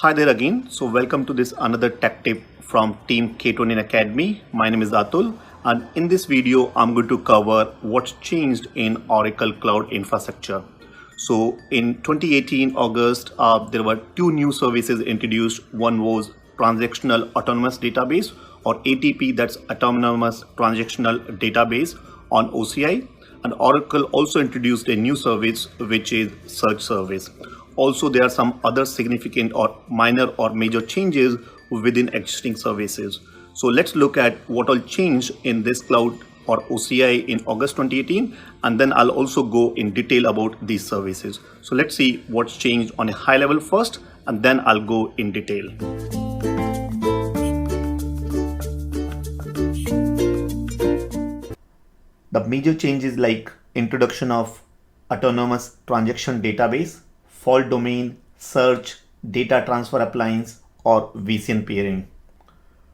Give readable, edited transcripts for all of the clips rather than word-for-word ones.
Hi there again. So welcome to this another tech tip from Team K20 Academy. My name is Atul, and in this video I'm going to cover what's changed in Oracle Cloud Infrastructure. So in 2018 August, there were two new services introduced. One was Transactional Autonomous Database, or ATP, that's Autonomous Transactional Database on OCI. And Oracle also introduced a new service, which is Search Service. Also, there are some other significant or minor or major changes within existing services. So let's look at what all changed in this cloud or OCI in August 2018, and then I'll also go in detail about these services. So let's see what's changed on a high level first, and then I'll go in detail. The major changes like introduction of Autonomous Transaction Database, fault domain, search, data transfer appliance, or VCN peering.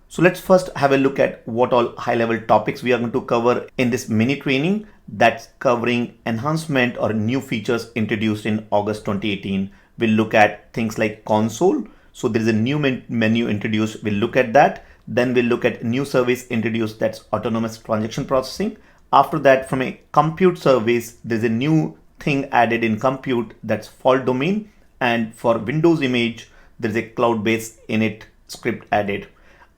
So let's first have a look at what all high-level topics we are going to cover in this mini training that's covering enhancement or new features introduced in August 2018. We'll look at things like console. So there is a new menu introduced. We'll look at that. Then we'll look at new service introduced, that's autonomous transaction processing. After that, from a compute service, there's a new thing added in compute, that's fault domain. And for Windows image, there's a cloud-based-init script added.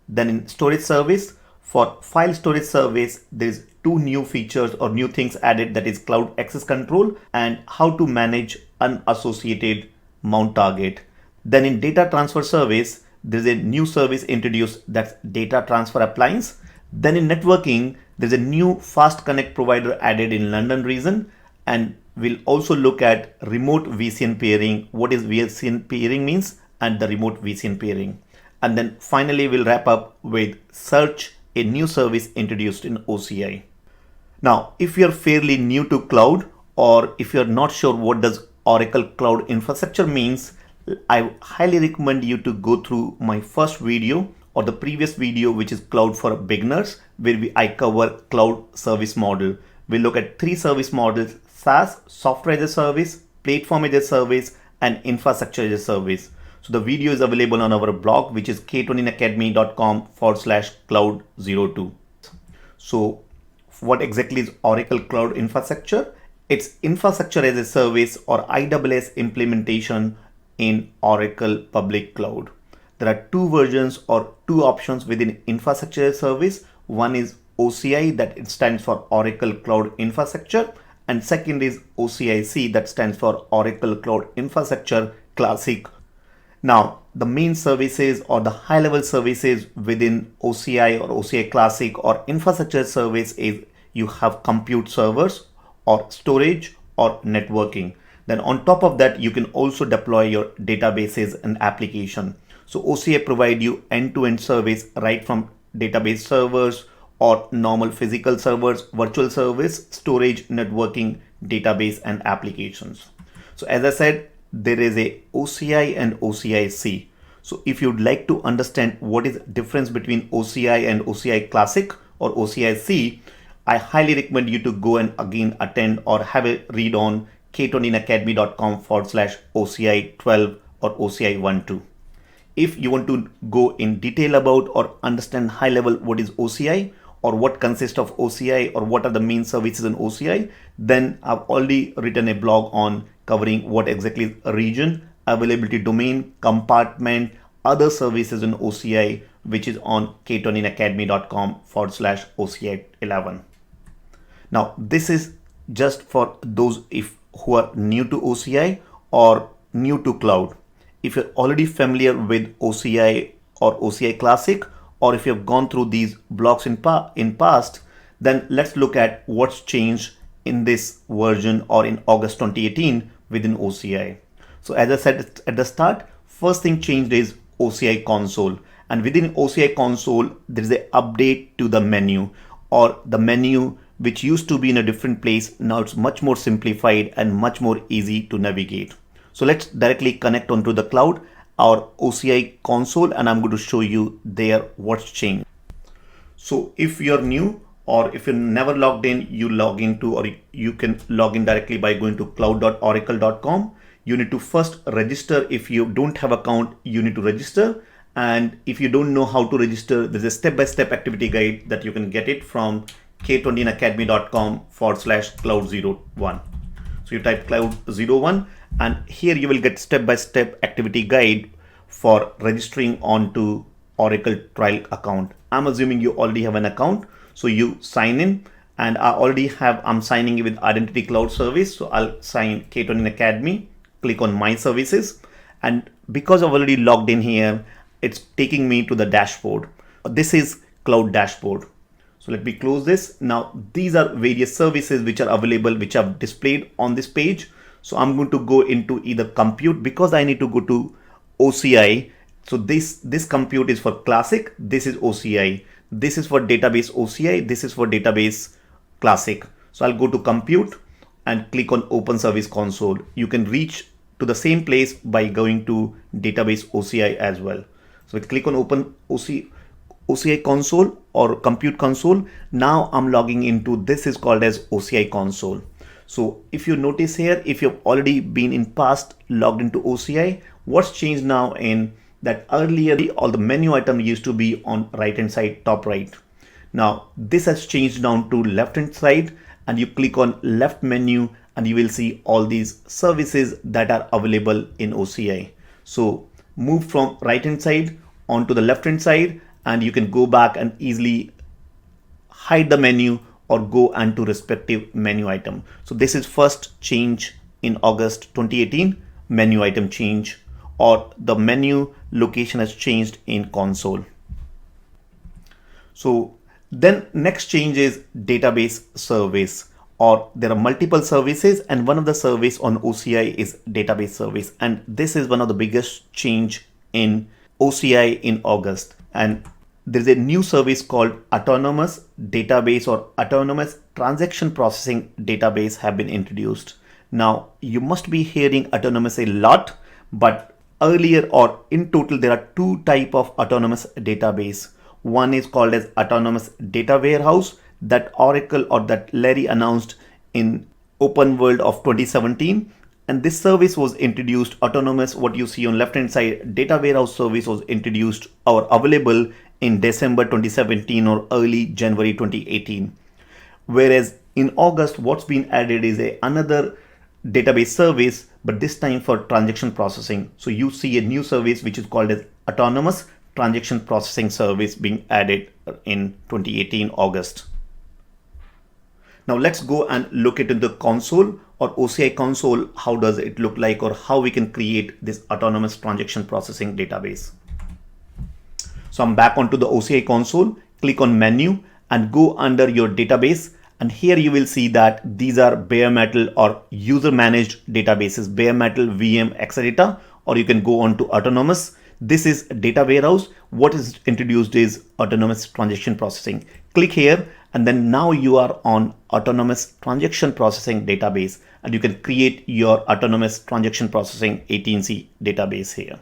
Then in storage service, for file storage service, there's two new features or new things added, that is cloud access control and how to manage unassociated mount target. Then in data transfer service, there's a new service introduced, that's data transfer appliance. Then in networking, there's a new FastConnect provider added in London region, and we'll also look at remote VCN peering, what is VCN peering means, and the remote VCN peering. And then finally, we'll wrap up with search, a new service introduced in OCI. Now, if you're fairly new to cloud, or if you're not sure what does Oracle Cloud Infrastructure means, I highly recommend you to go through my first video or the previous video, which is Cloud for Beginners, where I cover cloud service model. We look at three service models: SaaS, software as a service, platform as a service, and infrastructure as a service. So the video is available on our blog, which is k20academy.com/cloud02. So what exactly is Oracle Cloud Infrastructure? It's infrastructure as a service, or IaaS implementation in Oracle Public Cloud. There are two versions or two options within infrastructure as a service. One is OCI, that it stands for Oracle Cloud Infrastructure, and second is OCIC, that stands for Oracle Cloud Infrastructure Classic. Now, the main services or the high-level services within OCI or OCI Classic or infrastructure service is you have compute servers or storage or networking. Then on top of that, you can also deploy your databases and application. So OCI provide you end-to-end service, right from database servers or normal physical servers, virtual service, storage, networking, database, and applications. So as I said, there is a OCI and OCIC. So if you'd like to understand what is the difference between OCI and OCI Classic or OCIC, I highly recommend you to go and again attend or have a read on k20academy.com/OCI12 or OCI12. If you want to go in detail about or understand high level what is OCI or what consists of OCI or what are the main services in OCI, then I've already written a blog on covering what exactly is a region, availability domain, compartment, other services in OCI, which is on k20academy.com/OCI11. Now, this is just for those who are new to OCI or new to cloud. If you're already familiar with OCI or OCI Classic, or if you've gone through these blocks in past, then let's look at what's changed in this version or in August 2018 within OCI. So as I said at the start, first thing changed is OCI console. And within OCI console, there is an update to the menu, or the menu which used to be in a different place. Now it's much more simplified and much more easy to navigate. So let's directly connect onto the cloud, our OCI console, and I'm going to show you there what's changed. So if you're new or if you're never logged in, you log into, or you can log in directly by going to cloud.oracle.com. you need to first register. If you don't have account, you need to register. And if you don't know how to register, there's a step-by-step activity guide that you can get it from k20inacademy.com/cloud01. So you type cloud01 and here you will get step-by-step activity guide for registering onto Oracle trial account. I'm assuming you already have an account. So you sign in, and I'm signing in with Identity Cloud Service. So I'll sign K20 Academy, click on My Services. And because I've already logged in here, it's taking me to the dashboard. This is Cloud Dashboard. So let me close this. Now, these are various services which are available, which are displayed on this page. So I'm going to go into either compute because I need to go to OCI. So this compute is for Classic. This is OCI. This is for database OCI. This is for database Classic. So I'll go to compute and click on Open Service Console. You can reach to the same place by going to database OCI as well. So click on Open OCI console or compute console. Now I'm logging into, this is called as OCI console. So if you notice here, if you've already been in past logged into OCI, what's changed now in that earlier all the menu item used to be on right hand side top right. Now this has changed down to left hand side, and you click on left menu and you will see all these services that are available in OCI. So move from right hand side onto the left hand side, and you can go back and easily hide the menu or go onto respective menu item. So this is first change in August 2018, menu item change, or the menu location has changed in console. So then next change is database service, or there are multiple services, and one of the service on OCI is database service. And this is one of the biggest change in OCI in August. And there's a new service called Autonomous Database or Autonomous Transaction Processing Database have been introduced. Now you must be hearing autonomous a lot, but earlier or in total there are two types of autonomous database. One is called as Autonomous Data Warehouse that Oracle or that Larry announced in Open World of 2017. And this service was introduced, autonomous, what you see on left hand side, data warehouse service was introduced or available in December 2017 or early January 2018. Whereas in August, what's been added is another database service, but this time for transaction processing. So you see a new service which is called as Autonomous Transaction Processing Service being added in 2018 August. Now let's go and look into the console or OCI console. How does it look like, or how we can create this autonomous transaction processing database? So I'm back onto the OCI console, click on menu and go under your database. And here you will see that these are bare metal or user managed databases, bare metal, VM, Exadata, or you can go on to autonomous. This is data warehouse. What is introduced is autonomous transaction processing. Click here, and then now you are on autonomous transaction processing database, and you can create your autonomous transaction processing 18C database here.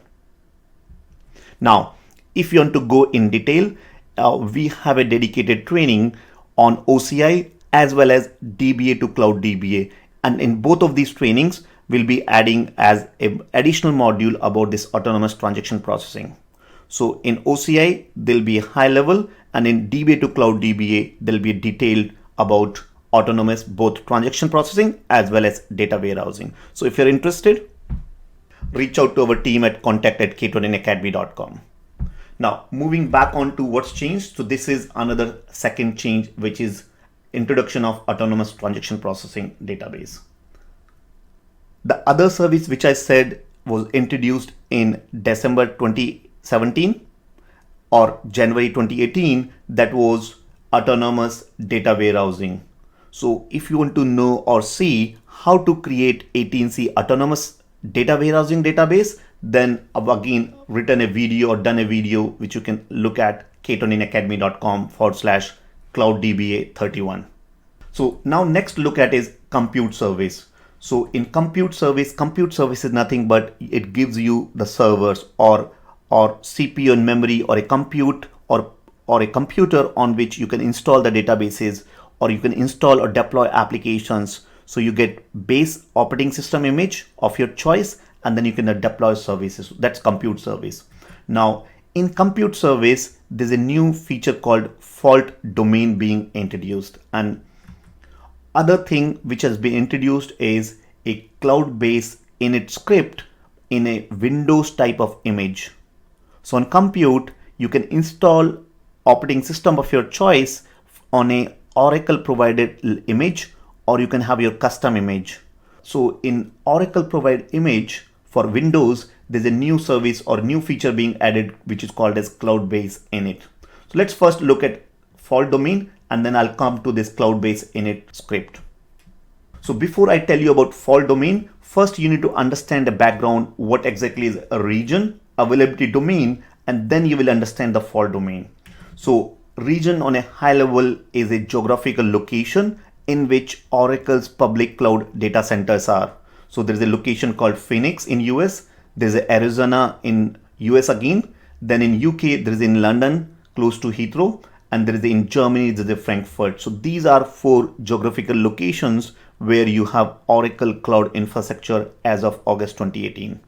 Now, if you want to go in detail, we have a dedicated training on OCI as well as DBA to Cloud DBA. And in both of these trainings, we'll be adding as an additional module about this autonomous transaction processing. So in OCI, there'll be a high level, and in DBA to Cloud DBA, there'll be detailed about autonomous both transaction processing as well as data warehousing. So if you're interested, reach out to our team at contact@k20inacademy.com. Now moving back on to what's changed. So this is another second change, which is introduction of autonomous transaction processing database. The other service which I said was introduced in December 2017 or January 2018, that was autonomous data warehousing. So if you want to know or see how to create 18C autonomous data warehousing database, then I've again written a video or done a video which you can look at k20inacademy.com/clouddba31. So now next look at is compute service. So in compute service is nothing but it gives you the servers or CPU and memory, or a compute or a computer on which you can install the databases, or you can install or deploy applications. So you get base operating system image of your choice, and then you can deploy services. That's compute service. Now in compute service, there's a new feature called fault domain being introduced. And other thing which has been introduced is a cloud-based init script in a Windows type of image. So on compute, you can install operating system of your choice on a Oracle provided image, or you can have your custom image. So in Oracle provided image for Windows, there's a new service or new feature being added, which is called as cloud-based-init. So let's first look at fault domain, and then I'll come to this cloud-based-init script. So before I tell you about fault domain, first you need to understand the background, what exactly is a region, availability domain, and then you will understand the fault domain. So region on a high level is a geographical location in which Oracle's public cloud data centers are. So there's a location called Phoenix in US, there's a Arizona in US again, then in UK there's in London close to Heathrow, and there is in Germany there's a Frankfurt. So these are 4 geographical locations where you have Oracle cloud infrastructure as of August 2018.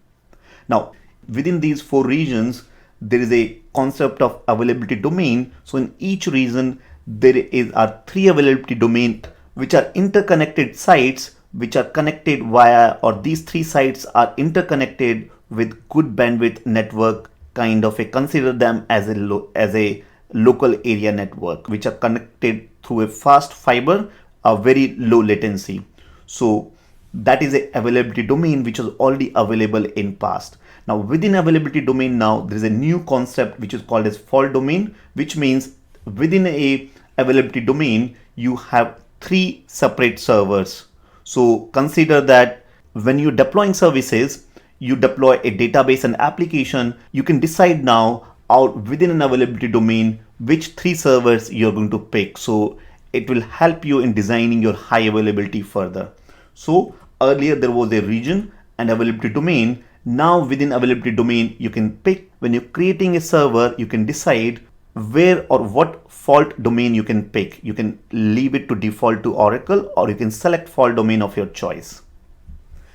Now within these 4 regions, there is a concept of availability domain. So in each region there are 3 availability domain which are interconnected sites which are connected via, or these 3 sites are interconnected with good bandwidth network, kind of consider them as a local area network, which are connected through a fast fiber, a very low latency. So that is a availability domain which was already available in past. Now within availability domain, now there is a new concept which is called as fault domain, which means within a availability domain you have 3 separate servers. So consider that when you're deploying services, you deploy a database and application, you can decide now out within an availability domain which 3 servers you're going to pick. So it will help you in designing your high availability further. So earlier there was a region and availability domain. Now within availability domain, you can pick, when you're creating a server, you can decide where or what fault domain you can pick. You can leave it to default to Oracle, or you can select fault domain of your choice.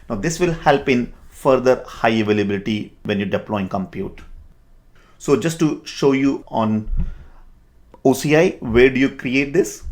Now this will help in further high availability when you're deploying compute. So just to show you on OCI, where do you create this?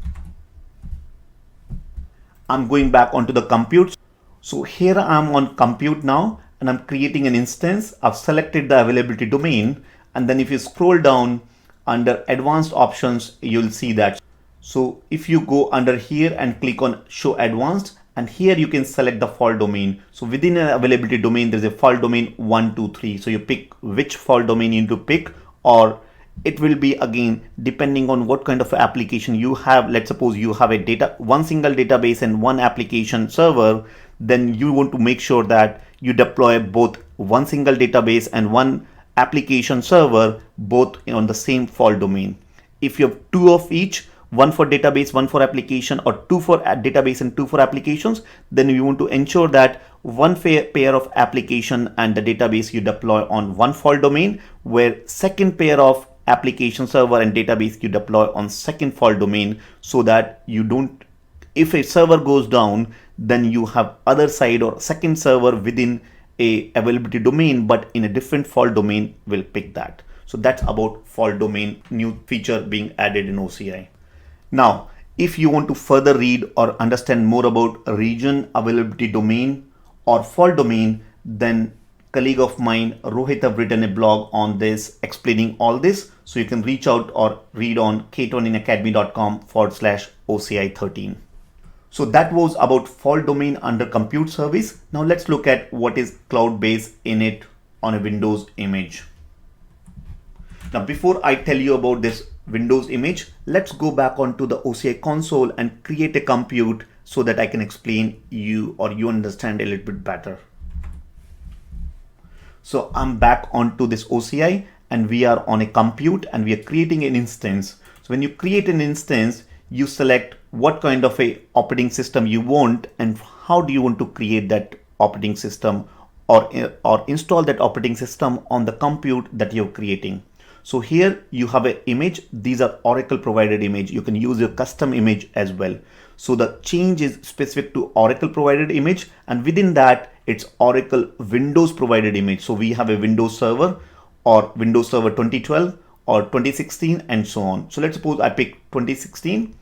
I'm going back onto the compute. So here I'm on compute now, and I'm creating an instance. I've selected the availability domain, and then if you scroll down under advanced options, you'll see that. So if you go under here and click on show advanced, and here you can select the fault domain. So within an availability domain, there's a fault domain 1, 2, 3. So you pick which fault domain you need to pick, or it will be again depending on what kind of application you have. Let's suppose you have one single database and one application server, then you want to make sure that you deploy both one single database and one application server both on the same fault domain. If you have 2 of each, one for database, one for application, or 2 for database and 2 for applications, then you want to ensure that one pair of application and the database you deploy on one fault domain, where second pair of application server and database you deploy on second fault domain, so that you don't, if a server goes down, then you have other side or second server within a availability domain, but in a different fault domain will pick that. So that's about fault domain, new feature being added in OCI. Now, if you want to further read or understand more about region, availability domain, or fault domain, then colleague of mine, Rohit, have written a blog on this explaining all this. So you can reach out or read on k20academy.com/OCI13. So that was about fault domain under compute service. Now let's look at what is cloud-based-init on a Windows image. Now before I tell you about this Windows image, let's go back onto the OCI console and create a compute so that I can explain you or you understand a little bit better. So I'm back onto this OCI and we are on a compute and we are creating an instance. So when you create an instance, you select what kind of a operating system you want and how do you want to create that operating system or install that operating system on the compute that you're creating. So here you have an image. These are Oracle provided image. You can use your custom image as well. So the change is specific to Oracle provided image, and within that it's Oracle Windows provided image. So we have a Windows Server or Windows Server 2012 or 2016 and so on. So let's suppose I pick 2016.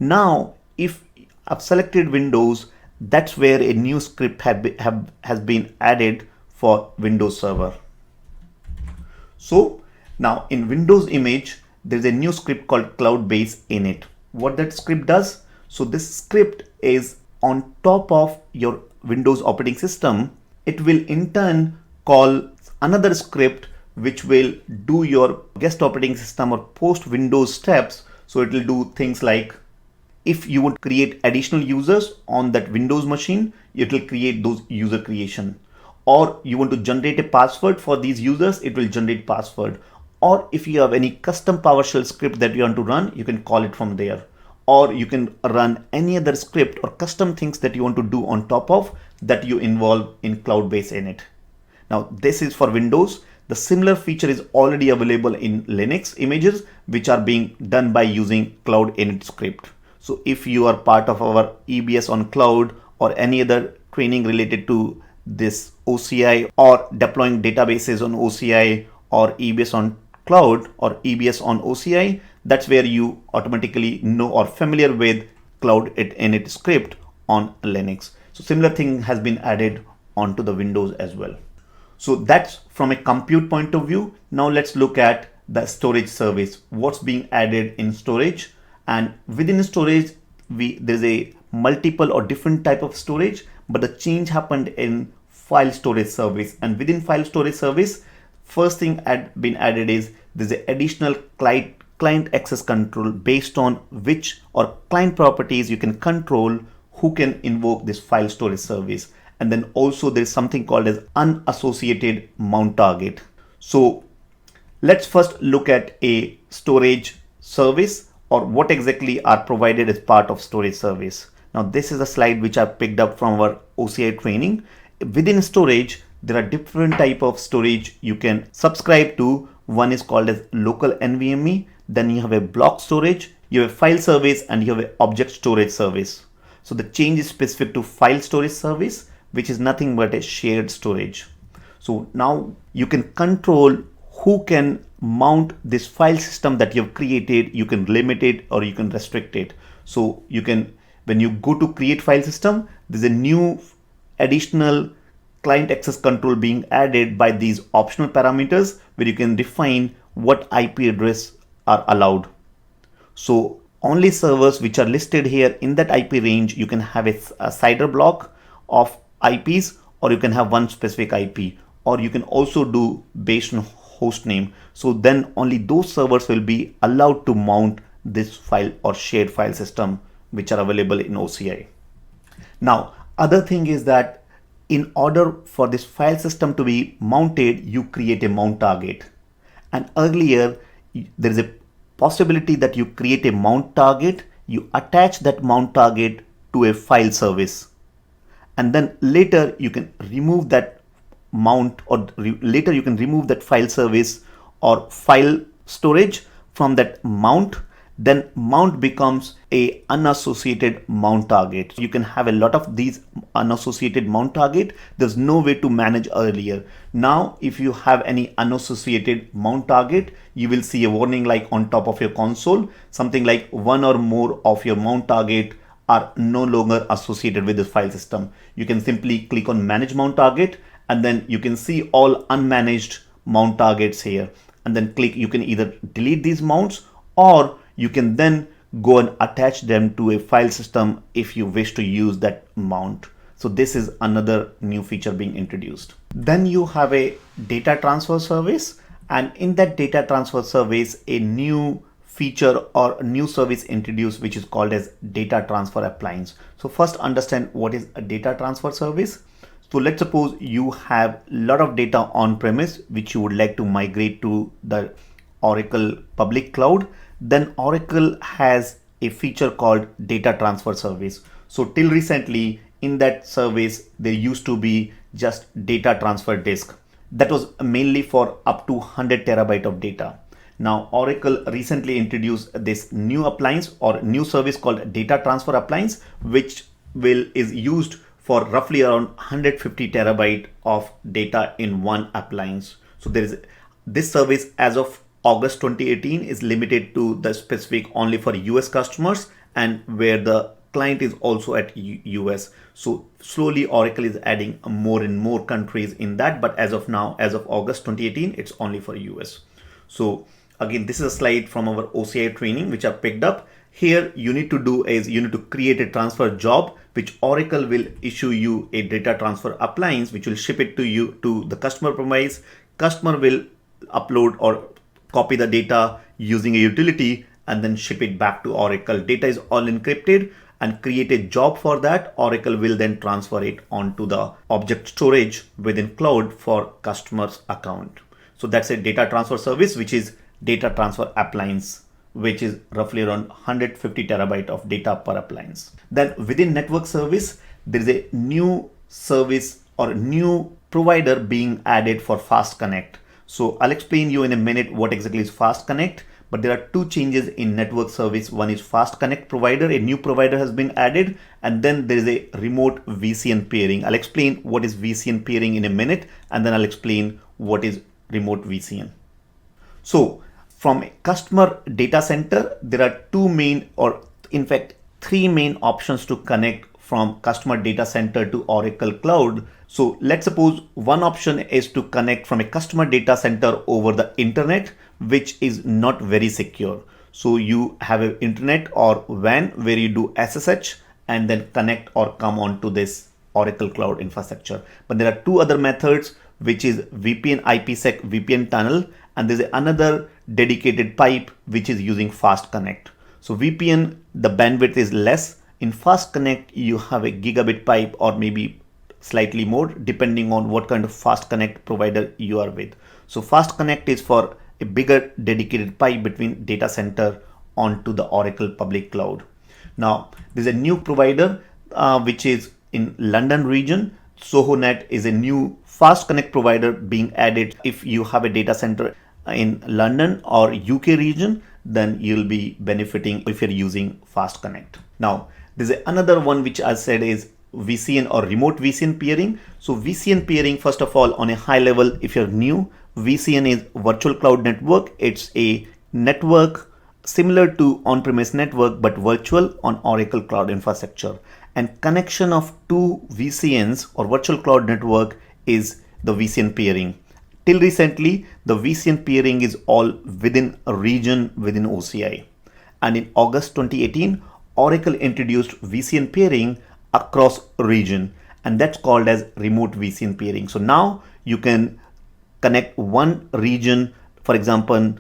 Now if I've selected Windows, that's where a new script has been added for Windows Server. So now in Windows image, there's a new script called cloudbase-init. What that script does? So this script is on top of your Windows operating system. It will in turn call another script which will do your guest operating system or post Windows steps. So it will do things like, if you would create additional users on that Windows machine, it will create those user creation. Or you want to generate a password for these users, it will generate password. Or if you have any custom PowerShell script that you want to run, you can call it from there. Or you can run any other script or custom things that you want to do on top of that you involve in cloudbase-init. Now this is for Windows. The similar feature is already available in Linux images, which are being done by using cloud-init script. So if you are part of our EBS on cloud or any other training related to this OCI or deploying databases on OCI or EBS on cloud or EBS on OCI, that's where you automatically know or familiar with cloud-init script on Linux. So similar thing has been added onto the Windows as well. So that's from a compute point of view. Now let's look at the storage service. What's being added in storage? And within storage, there's a multiple or different type of storage, but the change happened in file storage service. And within file storage service, first thing been added is there's an additional client access control based on which or client properties you can control who can invoke this file storage service. And then also there's something called as unassociated mount target. So let's first look at a storage service, or what exactly are provided as part of storage service. Now this is a slide which I picked up from our OCI training. Within storage, there are different type of storage you can subscribe to. One is called as local NVMe. Then you have a block storage, you have a file service, and you have an object storage service. So the change is specific to file storage service, which is nothing but a shared storage. So now you can control who can mount this file system that you've created. You can limit it or you can restrict it. So you can, when you go to create file system, there's a new additional client access control being added by these optional parameters where you can define what IP address are allowed. So only servers which are listed here in that IP range, you can have a CIDR block of IPs, or you can have one specific IP, or you can also do based on host name. So then only those servers will be allowed to mount this file or shared file system which are available in OCI. Now, other thing is that in order for this file system to be mounted, you create a mount target. And earlier, there is a possibility that you create a mount target, you attach that mount target to a file service. And then later you can remove that mount, or later you can remove that file service or file storage from that mount. Then mount becomes a unassociated mount target. You can have a lot of these unassociated mount target. There's no way to manage earlier. Now, if you have any unassociated mount target, you will see a warning like on top of your console, something like one or more of your mount target are no longer associated with this file system. You can simply click on manage mount target, and then you can see all unmanaged mount targets here, and then click, you can either delete these mounts, or you can then go and attach them to a file system if you wish to use that mount. So this is another new feature being introduced. Then you have a data transfer service, and in that data transfer service, a new feature or a new service introduced which is called as data transfer appliance. So first understand what is a data transfer service. So let's suppose you have a lot of data on premise which you would like to migrate to the Oracle public cloud. Then Oracle has a feature called data transfer service. So till recently in that service, there used to be just data transfer disk. That was mainly for up to 100 terabyte of data. Now Oracle recently introduced this new appliance or new service called data transfer appliance, which is used for roughly around 150 terabyte of data in one appliance. So there is this service as of August 2018 is limited to the specific only for US customers and where the client is also at US. So slowly Oracle is adding more and more countries in that, but as of now, as of August 2018, it's only for US. So again, this is a slide from our OCI training which I picked up. Here you need to do is you need to create a transfer job which Oracle will issue you a data transfer appliance which will ship it to you to the customer premise. Customer will upload or copy the data using a utility and then ship it back to Oracle. Data is all encrypted and create a job for that. Oracle will then transfer it onto the object storage within cloud for customer's account. So that's a data transfer service, which is data transfer appliance, which is roughly around 150 terabyte of data per appliance. Then within network service, there is a new service or new provider being added for FastConnect. So I'll explain you in a minute what exactly is FastConnect, but there are two changes in network service. One is FastConnect provider, a new provider has been added, and then there is a remote VCN peering. I'll explain what is VCN peering in a minute, and then I'll explain what is remote VCN. So from a customer data center, there are two main, or in fact, three main options to connect from customer data center to Oracle Cloud. So let's suppose one option is to connect from a customer data center over the internet, which is not very secure. So you have an internet or WAN where you do SSH and then connect or come onto this Oracle Cloud infrastructure. But there are two other methods, which is VPN IPsec VPN tunnel, and there's another dedicated pipe which is using FastConnect. So VPN, the bandwidth is less. In FastConnect, you have a gigabit pipe or maybe slightly more depending on what kind of FastConnect provider you are with. So FastConnect is for a bigger dedicated pipe between data center onto the Oracle public cloud. Now there's a new provider which is in London region. SohoNet is a new FastConnect provider being added. If you have a data center in London or UK region, then you'll be benefiting if you're using FastConnect. Now there's another one which I said is VCN or remote VCN peering. So VCN peering, first of all, on a high level, if you're new, VCN is virtual cloud network. It's a network similar to on-premise network but virtual on Oracle Cloud infrastructure. And connection of two VCNs or virtual cloud network is the VCN peering. Till recently, the VCN peering is all within a region within OCI. And in August 2018, Oracle introduced VCN peering across region, and that's called as remote VCN peering. So now you can connect one region, for example,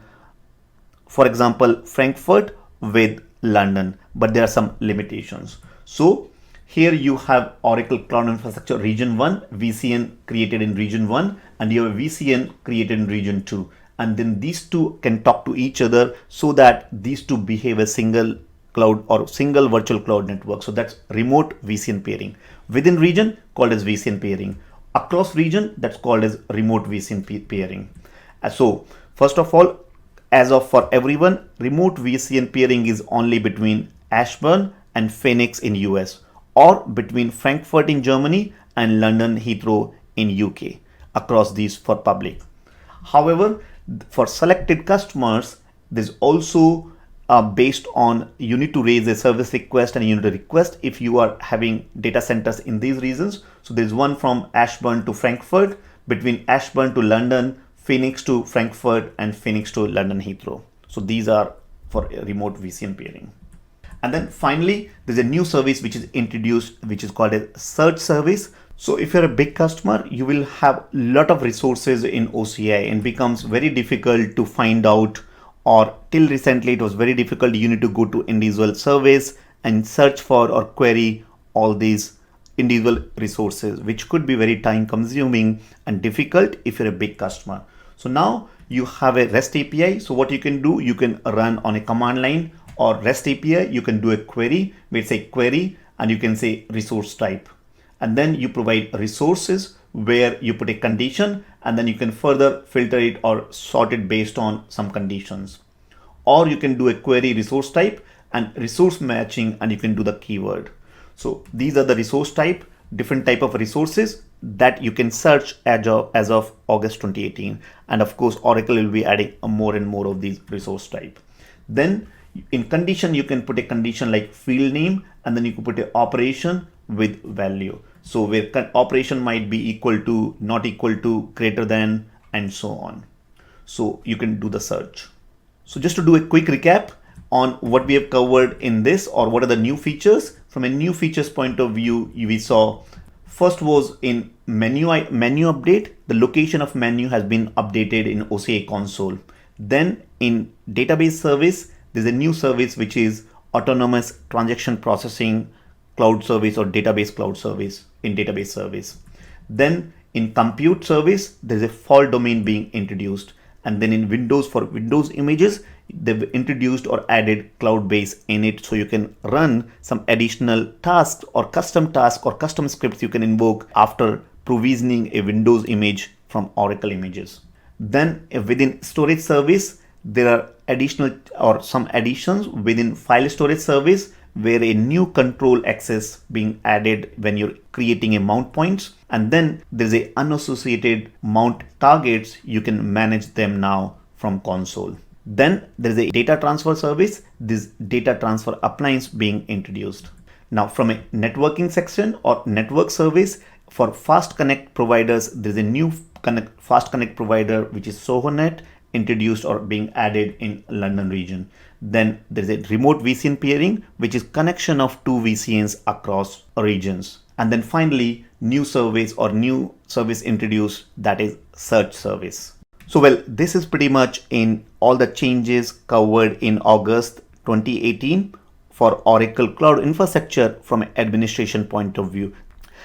Frankfurt with London, but there are some limitations. So here you have Oracle Cloud Infrastructure Region 1, VCN created in Region 1, and you have VCN created in Region 2. And then these two can talk to each other so that these two behave as single cloud or single virtual cloud network. So that's remote VCN peering. Within region, called as VCN peering. Across region, that's called as remote VCN peering. So first of all, as of for everyone, remote VCN peering is only between Ashburn and Phoenix in US, or between Frankfurt in Germany and London Heathrow in UK, across these for public. However, for selected customers, there's also based on you need to raise a service request and you need to request if you are having data centers in these regions. So there's one from Ashburn to Frankfurt, between Ashburn to London, Phoenix to Frankfurt, and Phoenix to London Heathrow. So these are for remote VCN peering. And then finally, there's a new service which is introduced, which is called a search service. So if you're a big customer, you will have a lot of resources in OCI and becomes very difficult to find out, or till recently it was very difficult. You need to go to individual service and search for or query all these individual resources, which could be very time consuming and difficult if you're a big customer. So now you have a REST API. So what you can do, you can run on a command line or REST API. You can do a query, we say query, and you can say resource type. And then you provide resources where you put a condition and then you can further filter it or sort it based on some conditions. Or you can do a query resource type and resource matching, and you can do the keyword. So these are the resource type, different type of resources that you can search as of August 2018. And of course, Oracle will be adding more and more of these resource type. Then in condition, you can put a condition like field name, and then you can put an operation with value. So where operation might be equal to, not equal to, greater than, and so on. So you can do the search. So just to do a quick recap on what we have covered in this, or what are the new features. From a new features point of view, we saw first was in menu update, the location of menu has been updated in OCI console. Then in database service, there's a new service which is autonomous transaction processing cloud service or database cloud service in database service. Then in compute service, there's a fault domain being introduced. And then in Windows, for Windows images, they've introduced or added cloudbase-init, so you can run some additional tasks or custom scripts you can invoke after provisioning a Windows image from Oracle Images. Then within storage service, there are additional or some additions within file storage service, where a new control access being added when you're creating a mount points. And then there's a unassociated mount targets. You can manage them now from console. Then there's a data transfer service, this data transfer appliance being introduced. Now from a networking section or network service, for FastConnect providers, there's a new FastConnect provider, which is SohoNet, introduced or being added in London region. Then there's a remote VCN peering, which is connection of two VCNs across regions. And then finally, new service introduced, that is search service. So well, this is pretty much in all the changes covered in August 2018 for Oracle Cloud Infrastructure from an administration point of view.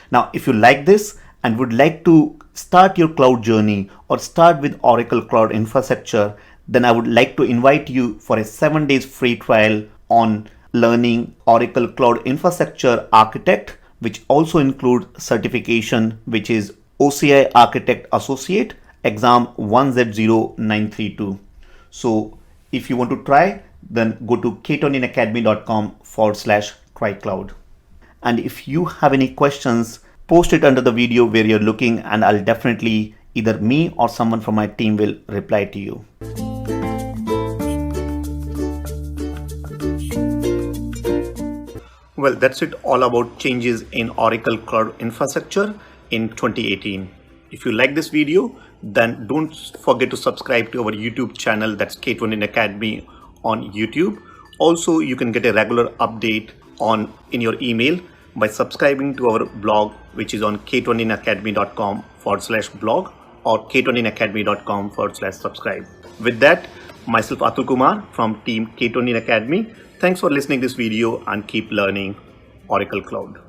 Now, if you like this and would like to start your cloud journey or start with Oracle Cloud Infrastructure, then I would like to invite you for a 7 days free trial on learning Oracle Cloud Infrastructure Architect, which also includes certification, which is OCI Architect Associate exam 1Z0932. So if you want to try, then go to k20inacademy.com/trycloud. And if you have any questions, post it under the video where you're looking, and I'll definitely, either me or someone from my team will reply to you. Well, that's it all about changes in Oracle Cloud Infrastructure in 2018. If you like this video, then don't forget to subscribe to our YouTube channel, that's K20 Academy on YouTube. Also, you can get a regular update in your email by subscribing to our blog, which is on k20inacademy.com/blog or k20inacademy.com/subscribe. With that, myself Atul Kumar from team K20 Academy. Thanks for listening to this video and keep learning Oracle Cloud.